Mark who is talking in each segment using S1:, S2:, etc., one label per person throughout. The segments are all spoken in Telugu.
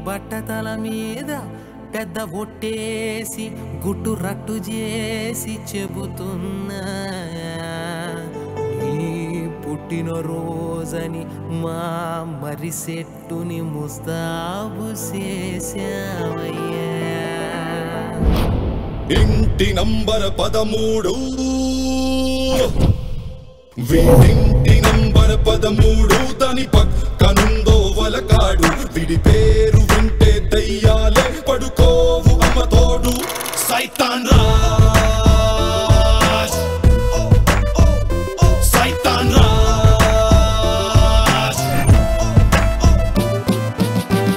S1: బట్టతల మీద పెద్ద ఒట్టేసి గుట్టు రట్టు చేసి చెబుతున్నా నీ పుట్టిన రోజని మా మరి సెట్టుని ముస్తాబు చేసావయ్యా.
S2: ఇంటి నంబర్ 13 వీడింటి నంబర్ 13 దాని పక్కనుందో వలకాడు విడి పేరు వింటే దయ్యాలే పడుకోవు అమ్మ తోడు సైతాన్ రాజ్ సైతాన్ రాజ్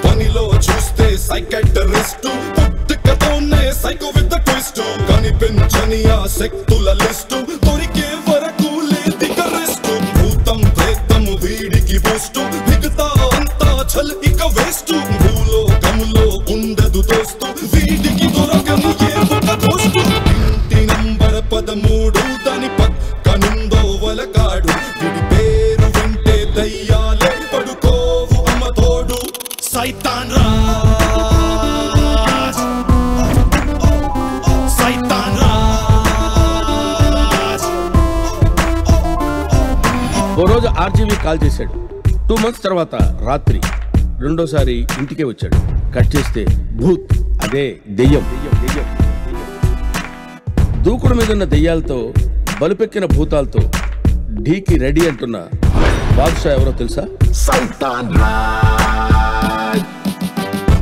S2: పనిలో చూస్తే సైకాట్రిస్ట్ పుట్టుకతోనే సైకో విత్ ద ట్విస్ట్ కనిపించని ఆ శక్తుల లిస్టు దొరికే వరకు లేదిక రెస్ట్ భూతం ప్రేతం వీడికి బూస్టు మిగతా అంతా చల్ ఇక వేస్ట్ భూలోకములో ఉండదు దోస్తు వీడికి దొరకని ఏ ఒక దోస్తు ఇంటి నంబర్ 13 దాని పక్కనుందో వలకాడు వీడి పేరు వింటే దయ్యాలే పడుకోవు అమ్మ తోడు సైతాన్ రాజ్ సైతాన్ రాజ్.
S3: ఓ రోజు ఆర్జీవి కాల్ చేశాడు. 2 months తర్వాత రాత్రి రెండోసారి ఇంటికే వచ్చాడు. కట్ చేస్తే భూత్, అదే దెయ్యం. దూకుడు మీదున్న దెయ్యాలతో బలుపెక్కిన భూతాలతో ఢీకి రెడీ అంటున్న బాద్షా ఎవరో తెలుసా?
S2: సైతాన్ రాజ్.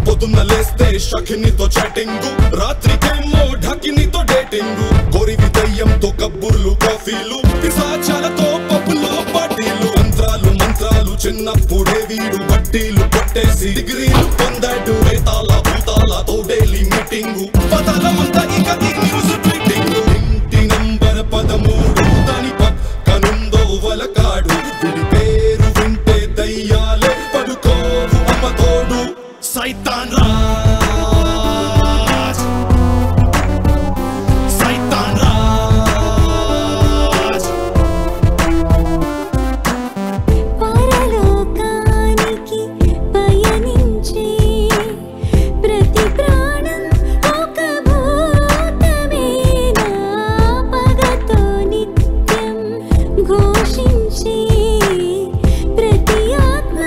S2: పొద్దున్న లేస్తే షకినితో చాటింగ్, రాత్రికేమో ఢకినితో డేటింగ్, కొరివి దయ్యంతో కబ్బుర్లు కాఫీలు, పిశాచాలతో పబ్బులో పార్టీలు, మంత్రాలు చిన్నప్పుడే వీడు వడ్డీలు కొట్టేసి డిగ్రీలు పొందాడు. రేతాల భూతాలతో డైలీ మీటింగ్, పతాలమంతా ఇక న్యూస్ ట్వీటింగ్. ఇంటి నంబర్ 13 దాని పక్కనుందో వలకాడు వీడి పేరు వింటే దయ్యాలే పడుకోవు అమ్మ తోడు సైతాన్ రాజ్ సైతాన్ రాజ్.
S4: పరలోకానికి పయనించే ప్రతి ప్రాణం ఒక భూతమేనా, పగతో నిత్యం ఘోషించే ప్రతి ఆత్మ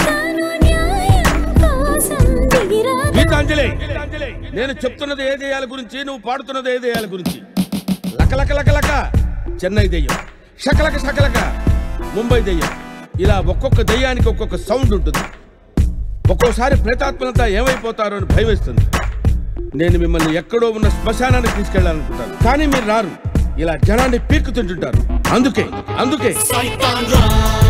S4: తను న్యాయం కోసం దిగిరాదు.
S3: గీతాంజలి, నేను చెప్తున్నది ఏ దెయ్యాల గురించి, నువ్వు పాడుతున్నది ఏ దెయ్యాల గురించి? లక లక లక చెన్నై దెయ్యం, షకలక షకలక ముంబై దెయ్యం. ఇలా ఒక్కొక్క దెయ్యానికి ఒక్కొక్క సౌండ్ ఉంటుంది. ఒక్కోసారి ప్రేతాత్మలంతా ఏమైపోతారో అని భయం వేస్తుంది. నేను మిమ్మల్ని ఎక్కడో ఉన్న శ్మశానానికి తీసుకెళ్లాలనుకుంటాను, కానీ మీరు రారు. ఇలా జనాన్ని పీక్కుతుంటుంటారు. అందుకే
S2: సైతాన్ రాజ్.